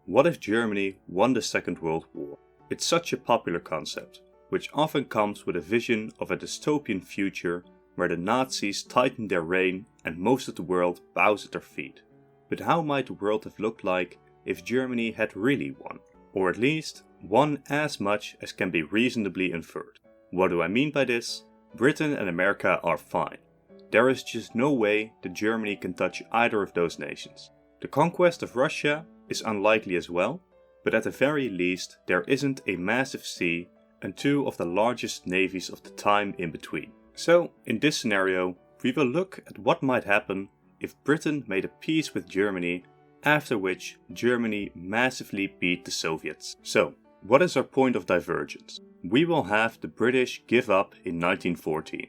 What if Germany won the Second World War? It's such a popular concept, which often comes with a vision of a dystopian future where the Nazis tighten their reign and most of the world bows at their feet. But how might the world have looked like if Germany had really won? Or at least, won as much as can be reasonably inferred. What do I mean by this? Britain and America are fine. There is just no way that Germany can touch either of those nations. The conquest of Russia is unlikely as well, but at the very least there isn't a massive sea and two of the largest navies of the time in between. So, in this scenario, we will look at what might happen if Britain made a peace with Germany, after which Germany massively beat the Soviets. So, what is our point of divergence? We will have the British give up in 1914.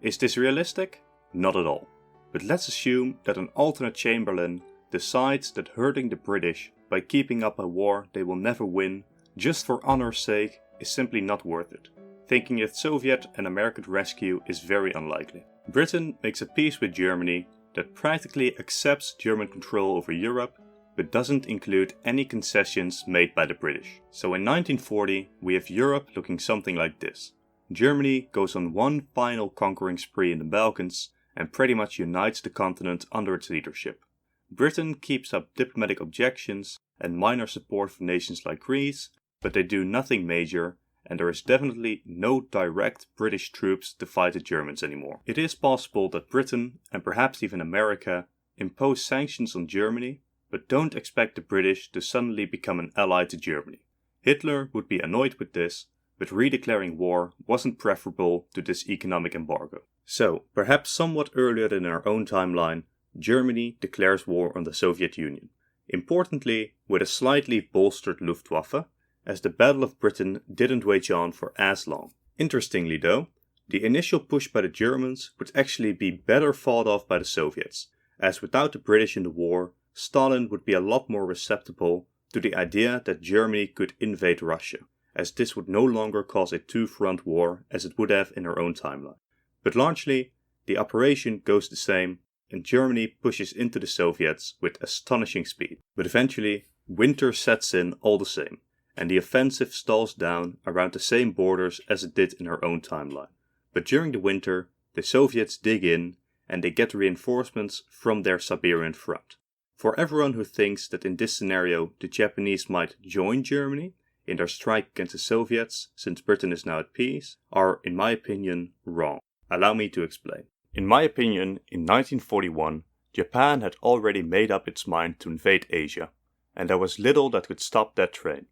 Is this realistic? Not at all. But let's assume that an alternate Chamberlain decides that hurting the British by keeping up a war they will never win just for honor's sake is simply not worth it, thinking that Soviet and American rescue is very unlikely. Britain makes a peace with Germany that practically accepts German control over Europe, but doesn't include any concessions made by the British. So in 1940 we have Europe looking something like this. Germany goes on one final conquering spree in the Balkans and pretty much unites the continent under its leadership. Britain keeps up diplomatic objections and minor support for nations like Greece, but they do nothing major, and there is definitely no direct British troops to fight the Germans anymore. It is possible that Britain, and perhaps even America, impose sanctions on Germany, but don't expect the British to suddenly become an ally to Germany. Hitler would be annoyed with this, but redeclaring war wasn't preferable to this economic embargo. So, perhaps somewhat earlier than our own timeline, Germany declares war on the Soviet Union. Importantly, with a slightly bolstered Luftwaffe, as the Battle of Britain didn't wage on for as long. Interestingly though, the initial push by the Germans would actually be better fought off by the Soviets, as without the British in the war, Stalin would be a lot more receptive to the idea that Germany could invade Russia, as this would no longer cause a two-front war as it would have in our own timeline. But largely, the operation goes the same, and Germany pushes into the Soviets with astonishing speed. But eventually, winter sets in all the same, and the offensive stalls down around the same borders as it did in our own timeline. But during the winter, the Soviets dig in, and they get reinforcements from their Siberian front. For everyone who thinks that in this scenario the Japanese might join Germany in their strike against the Soviets, since Britain is now at peace, are, in my opinion, wrong. Allow me to explain. In my opinion, in 1941, Japan had already made up its mind to invade Asia, and there was little that could stop that train.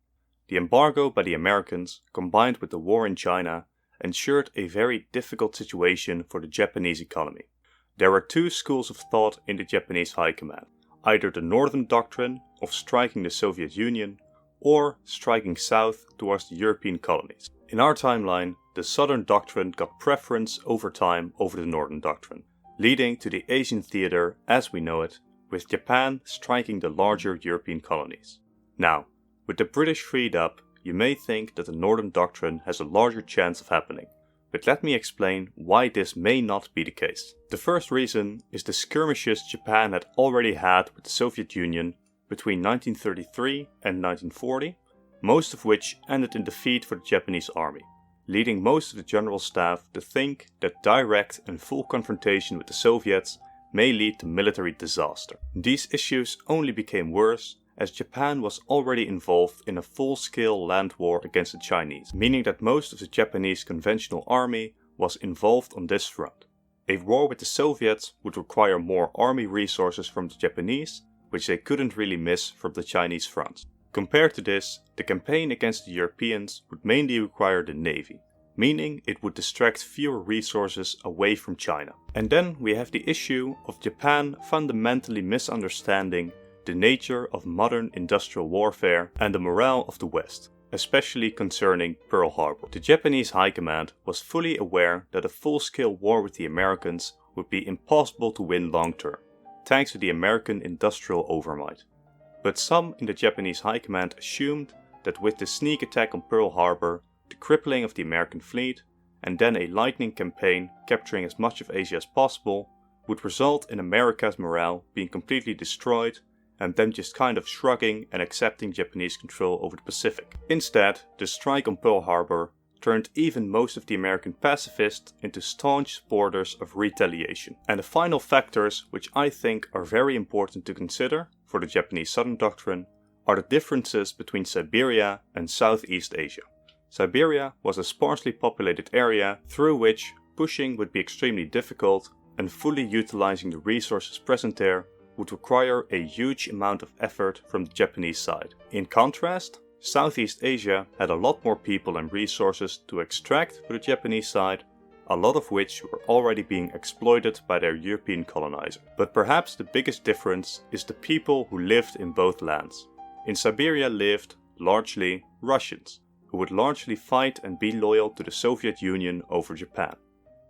The embargo by the Americans, combined with the war in China, ensured a very difficult situation for the Japanese economy. There were two schools of thought in the Japanese high command, either the Northern Doctrine of striking the Soviet Union, or striking south towards the European colonies. In our timeline, the Southern Doctrine got preference over time over the Northern Doctrine, leading to the Asian theater as we know it, with Japan striking the larger European colonies. Now, with the British freed up, you may think that the Northern Doctrine has a larger chance of happening, but let me explain why this may not be the case. The first reason is the skirmishes Japan had already had with the Soviet Union between 1933 and 1940, most of which ended in defeat for the Japanese army, leading most of the general staff to think that direct and full confrontation with the Soviets may lead to military disaster. These issues only became worse as Japan was already involved in a full-scale land war against the Chinese, meaning that most of the Japanese conventional army was involved on this front. A war with the Soviets would require more army resources from the Japanese, which they couldn't really miss from the Chinese front. Compared to this, the campaign against the Europeans would mainly require the navy, meaning it would distract fewer resources away from China. And then we have the issue of Japan fundamentally misunderstanding the nature of modern industrial warfare and the morale of the West, especially concerning Pearl Harbor. The Japanese high command was fully aware that a full-scale war with the Americans would be impossible to win long-term, thanks to the American industrial overmight. But some in the Japanese high command assumed that with the sneak attack on Pearl Harbor, the crippling of the American fleet, and then a lightning campaign capturing as much of Asia as possible, would result in America's morale being completely destroyed and them just kind of shrugging and accepting Japanese control over the Pacific. Instead, the strike on Pearl Harbor turned even most of the American pacifists into staunch supporters of retaliation. And the final factors which I think are very important to consider for the Japanese Southern Doctrine are the differences between Siberia and Southeast Asia. Siberia was a sparsely populated area through which pushing would be extremely difficult, and fully utilizing the resources present there would require a huge amount of effort from the Japanese side. In contrast, Southeast Asia had a lot more people and resources to extract for the Japanese side, a lot of which were already being exploited by their European colonizer. But perhaps the biggest difference is the people who lived in both lands. In Siberia lived, largely, Russians, who would largely fight and be loyal to the Soviet Union over Japan.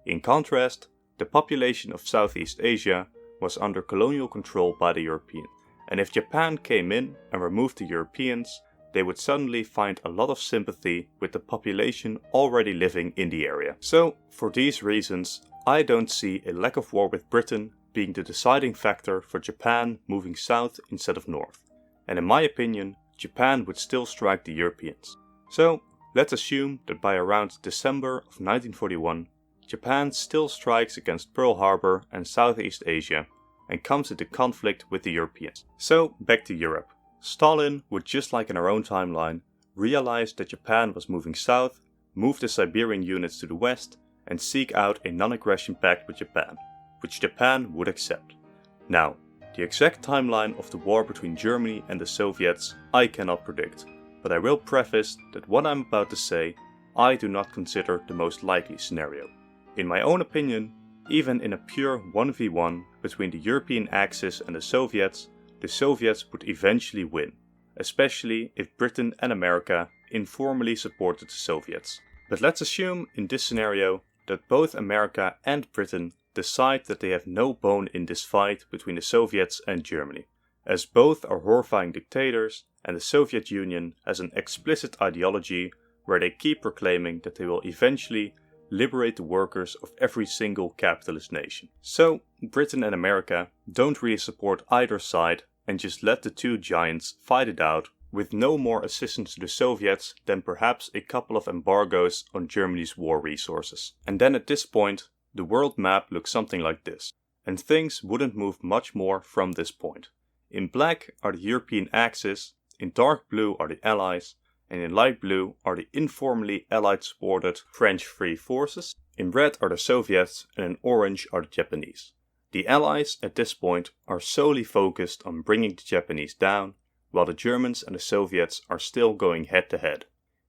In contrast, the population of Southeast Asia was under colonial control by the Europeans, and if Japan came in and removed the Europeans, they would suddenly find a lot of sympathy with the population already living in the area. So, for these reasons, I don't see a lack of war with Britain being the deciding factor for Japan moving south instead of north. And in my opinion, Japan would still strike the Europeans. So, let's assume that by around December of 1941, Japan still strikes against Pearl Harbor and Southeast Asia and comes into conflict with the Europeans. So, back to Europe. Stalin would, just like in our own timeline, realize that Japan was moving south, move the Siberian units to the west, and seek out a non-aggression pact with Japan, which Japan would accept. Now, the exact timeline of the war between Germany and the Soviets I cannot predict, but I will preface that what I'm about to say I do not consider the most likely scenario. In my own opinion, even in a pure 1v1 between the European Axis and the Soviets would eventually win, especially if Britain and America informally supported the Soviets. But let's assume in this scenario that both America and Britain decide that they have no bone in this fight between the Soviets and Germany, as both are horrifying dictators and the Soviet Union has an explicit ideology where they keep proclaiming that they will eventually liberate the workers of every single capitalist nation. So, Britain and America don't really support either side and just let the two giants fight it out with no more assistance to the Soviets than perhaps a couple of embargoes on Germany's war resources. And then at this point, the world map looks something like this, and things wouldn't move much more from this point. In black are the European Axis, in dark blue are the Allies, and in light blue are the informally Allied-supported French Free Forces, in red are the Soviets, and in orange are the Japanese. The Allies at this point are solely focused on bringing the Japanese down, while the Germans and the Soviets are still going head to head.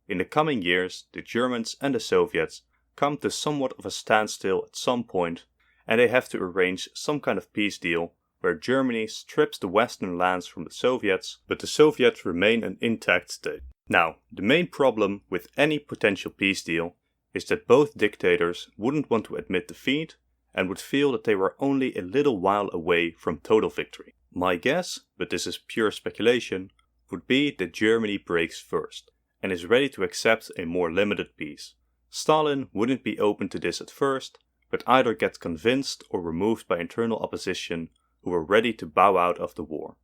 In the coming years, the Germans and the Soviets come to somewhat of a standstill at some point, and they have to arrange some kind of peace deal where Germany strips the western lands from the Soviets, but the Soviets remain an intact state. Now, the main problem with any potential peace deal is that both dictators wouldn't want to admit defeat and would feel that they were only a little while away from total victory. My guess, but this is pure speculation, would be that Germany breaks first and is ready to accept a more limited peace. Stalin wouldn't be open to this at first, but either get convinced or removed by internal opposition who were ready to bow out of the war.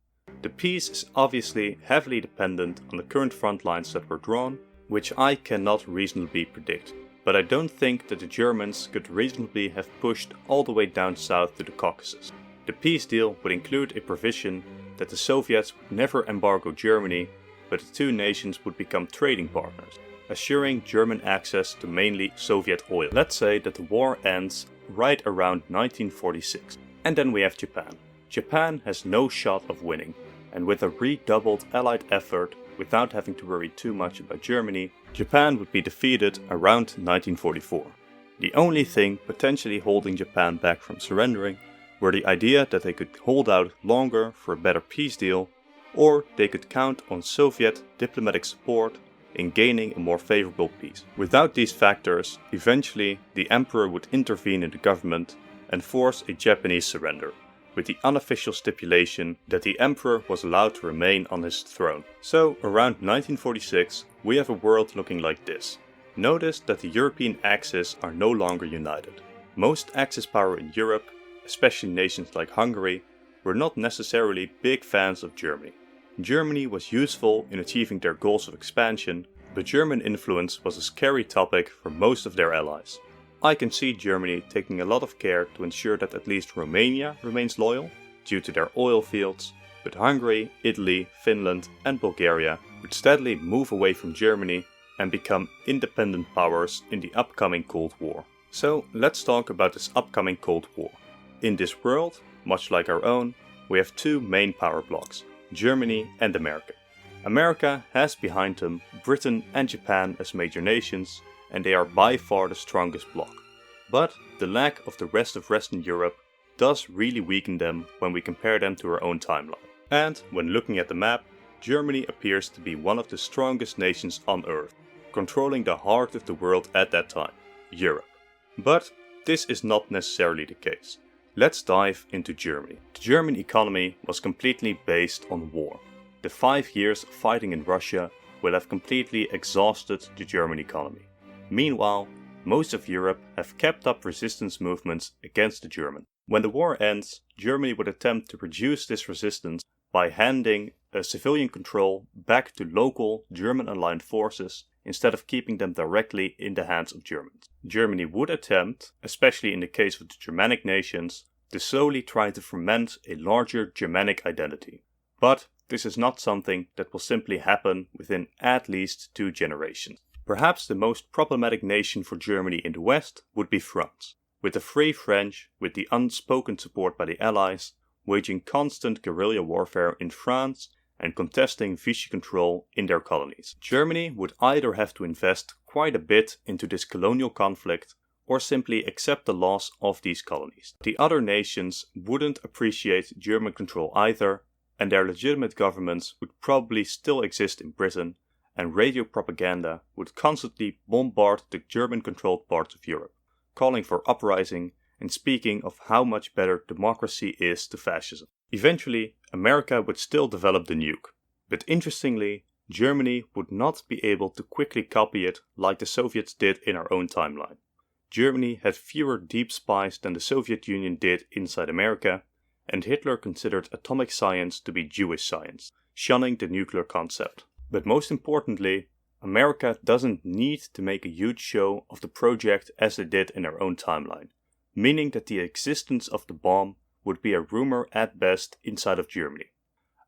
The peace is obviously heavily dependent on the current front lines that were drawn, which I cannot reasonably predict. But I don't think that the Germans could reasonably have pushed all the way down south to the Caucasus. The peace deal would include a provision that the Soviets would never embargo Germany, but the two nations would become trading partners, assuring German access to mainly Soviet oil. Let's say that the war ends right around 1946. And then we have Japan. Japan has no shot of winning, and with a redoubled Allied effort, without having to worry too much about Germany, Japan would be defeated around 1944. The only thing potentially holding Japan back from surrendering were the idea that they could hold out longer for a better peace deal, or they could count on Soviet diplomatic support in gaining a more favorable peace. Without these factors, eventually the emperor would intervene in the government and force a Japanese surrender, with the unofficial stipulation that the emperor was allowed to remain on his throne. So, around 1946, we have a world looking like this. Notice that the European Axis are no longer united. Most Axis power in Europe, especially nations like Hungary, were not necessarily big fans of Germany. Germany was useful in achieving their goals of expansion, but German influence was a scary topic for most of their allies. I can see Germany taking a lot of care to ensure that at least Romania remains loyal, due to their oil fields, but Hungary, Italy, Finland and Bulgaria would steadily move away from Germany and become independent powers in the upcoming Cold War. So let's talk about this upcoming Cold War. In this world, much like our own, we have two main power blocks, Germany and America. America has behind them Britain and Japan as major nations, and they are by far the strongest bloc. But the lack of the rest of Western Europe does really weaken them when we compare them to our own timeline. And when looking at the map, Germany appears to be one of the strongest nations on Earth, controlling the heart of the world at that time, Europe. But this is not necessarily the case. Let's dive into Germany. The German economy was completely based on war. The 5 years of fighting in Russia will have completely exhausted the German economy. Meanwhile, most of Europe have kept up resistance movements against the Germans. When the war ends, Germany would attempt to reduce this resistance by handing civilian control back to local German-aligned forces instead of keeping them directly in the hands of Germans. Germany would attempt, especially in the case of the Germanic nations, to slowly try to ferment a larger Germanic identity. But this is not something that will simply happen within at least 2 generations. Perhaps the most problematic nation for Germany in the West would be France, with the Free French, with the unspoken support by the Allies, waging constant guerrilla warfare in France and contesting Vichy control in their colonies. Germany would either have to invest quite a bit into this colonial conflict or simply accept the loss of these colonies. The other nations wouldn't appreciate German control either, and their legitimate governments would probably still exist in Britain, and radio propaganda would constantly bombard the German-controlled parts of Europe, calling for uprising and speaking of how much better democracy is to fascism. Eventually, America would still develop the nuke, but interestingly, Germany would not be able to quickly copy it like the Soviets did in our own timeline. Germany had fewer deep spies than the Soviet Union did inside America, and Hitler considered atomic science to be Jewish science, shunning the nuclear concept. But most importantly, America doesn't need to make a huge show of the project as they did in our own timeline, meaning that the existence of the bomb would be a rumor at best inside of Germany.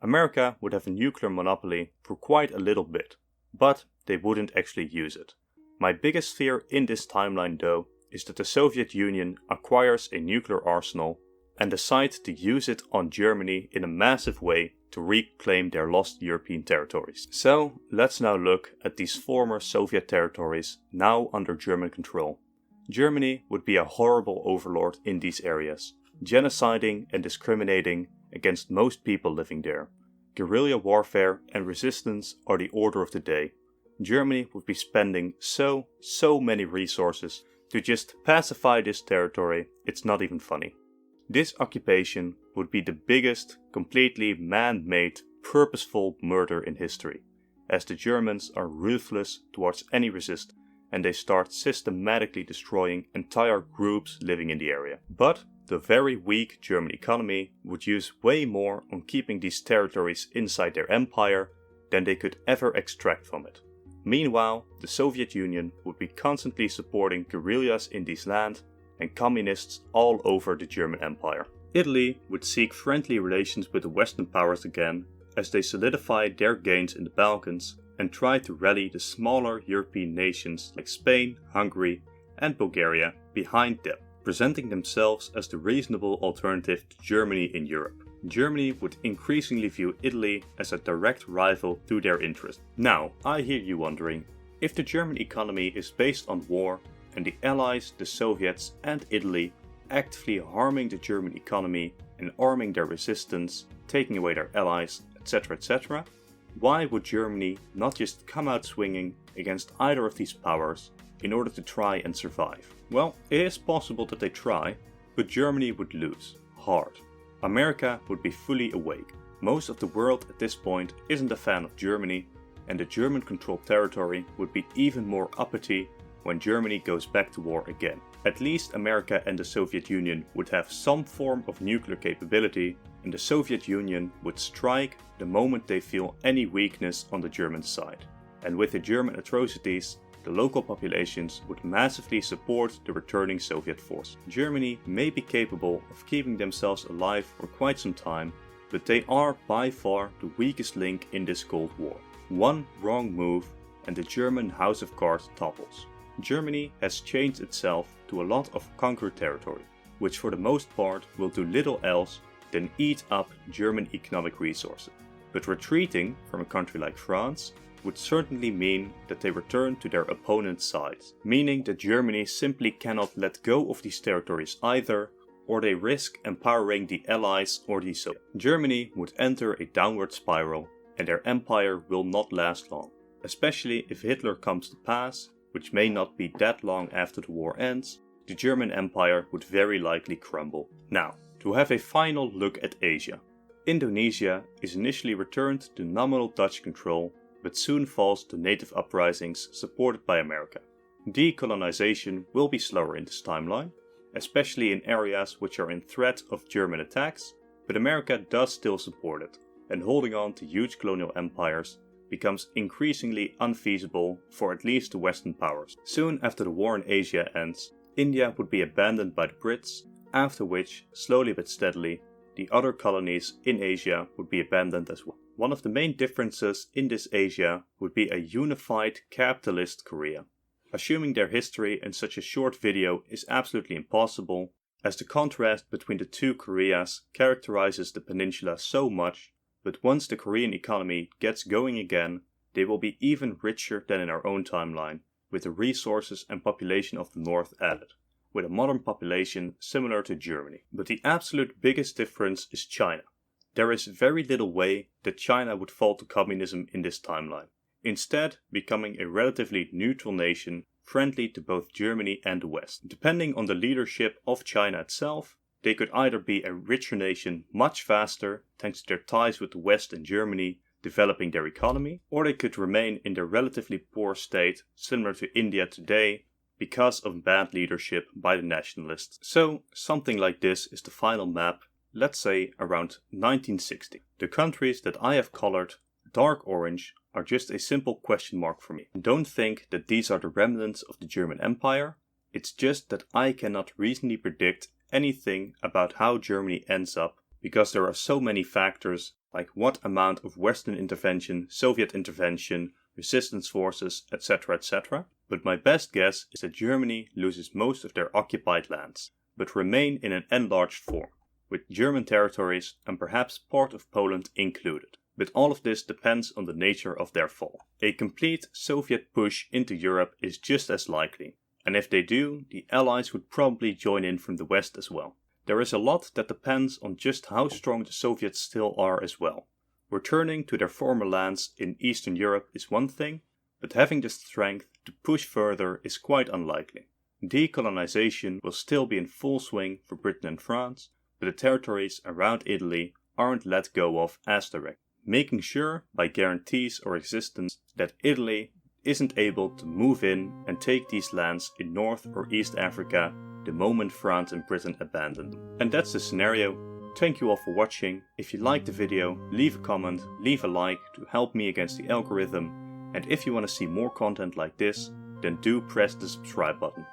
America would have a nuclear monopoly for quite a little bit, but they wouldn't actually use it. My biggest fear in this timeline though is that the Soviet Union acquires a nuclear arsenal and decide to use it on Germany in a massive way to reclaim their lost European territories. So let's now look at these former Soviet territories now under German control. Germany would be a horrible overlord in these areas, genociding and discriminating against most people living there. Guerrilla warfare and resistance are the order of the day. Germany would be spending so many resources to just pacify this territory, it's not even funny. This occupation would be the biggest, completely man-made, purposeful murder in history, as the Germans are ruthless towards any resistance and they start systematically destroying entire groups living in the area. But the very weak German economy would use way more on keeping these territories inside their empire than they could ever extract from it. Meanwhile, the Soviet Union would be constantly supporting guerrillas in these lands and communists all over the German Empire. Italy would seek friendly relations with the Western powers again as they solidified their gains in the Balkans and tried to rally the smaller European nations like Spain, Hungary and Bulgaria behind them, presenting themselves as the reasonable alternative to Germany in Europe. Germany would increasingly view Italy as a direct rival to their interests. Now, I hear you wondering, if the German economy is based on war and the Allies, the Soviets and Italy actively harming the German economy and arming their resistance, taking away their allies, etc., why would Germany not just come out swinging against either of these powers in order to try and survive? Well, it is possible that they try, but Germany would lose, hard. America would be fully awake. Most of the world at this point isn't a fan of Germany, and the German-controlled territory would be even more uppity when Germany goes back to war again. At least America and the Soviet Union would have some form of nuclear capability, and the Soviet Union would strike the moment they feel any weakness on the German side. And with the German atrocities, the local populations would massively support the returning Soviet force. Germany may be capable of keeping themselves alive for quite some time, but they are by far the weakest link in this Cold War. One wrong move and the German house of cards topples. Germany has changed itself to a lot of conquered territory, which for the most part will do little else than eat up German economic resources. But retreating from a country like France would certainly mean that they return to their opponent's side, meaning that Germany simply cannot let go of these territories either, or they risk empowering the Allies or the Soviets. Germany would enter a downward spiral and their empire will not last long, especially if Hitler comes to pass, which may not be that long after the war ends. The German Empire would very likely crumble. Now, to have a final look at Asia. Indonesia is initially returned to nominal Dutch control, but soon falls to native uprisings supported by America. Decolonization will be slower in this timeline, especially in areas which are in threat of German attacks, but America does still support it, and holding on to huge colonial empires becomes increasingly unfeasible for at least the Western powers. Soon after the war in Asia ends, India would be abandoned by the Brits, after which, slowly but steadily, the other colonies in Asia would be abandoned as well. One of the main differences in this Asia would be a unified capitalist Korea. Assuming their history in such a short video is absolutely impossible, as the contrast between the two Koreas characterizes the peninsula so much, but once the Korean economy gets going again, they will be even richer than in our own timeline, with the resources and population of the north added, with a modern population similar to Germany. But the absolute biggest difference is China. There is very little way that China would fall to communism in this timeline, instead becoming a relatively neutral nation friendly to both Germany and the West. Depending on the leadership of China itself, they could either be a richer nation much faster thanks to their ties with the West and Germany developing their economy, or they could remain in their relatively poor state similar to India today because of bad leadership by the nationalists. So something like this is the final map, let's say around 1960. The countries that I have colored dark orange are just a simple question mark for me. Don't think that these are the remnants of the German Empire, it's just that I cannot reasonably predict anything about how Germany ends up because there are so many factors like what amount of Western intervention, Soviet intervention, resistance forces, etc. But my best guess is that Germany loses most of their occupied lands, but remain in an enlarged form, with German territories and perhaps part of Poland included. But all of this depends on the nature of their fall. A complete Soviet push into Europe is just as likely, and if they do, the Allies would probably join in from the West as well. There is a lot that depends on just how strong the Soviets still are as well. Returning to their former lands in Eastern Europe is one thing, but having the strength to push further is quite unlikely. Decolonization will still be in full swing for Britain and France, but the territories around Italy aren't let go of as direct, making sure by guarantees or existence that Italy isn't able to move in and take these lands in North or East Africa the moment France and Britain abandon them. And that's the scenario. Thank you all for watching. If you liked the video, leave a comment, leave a like to help me against the algorithm. And if you want to see more content like this, then do press the subscribe button.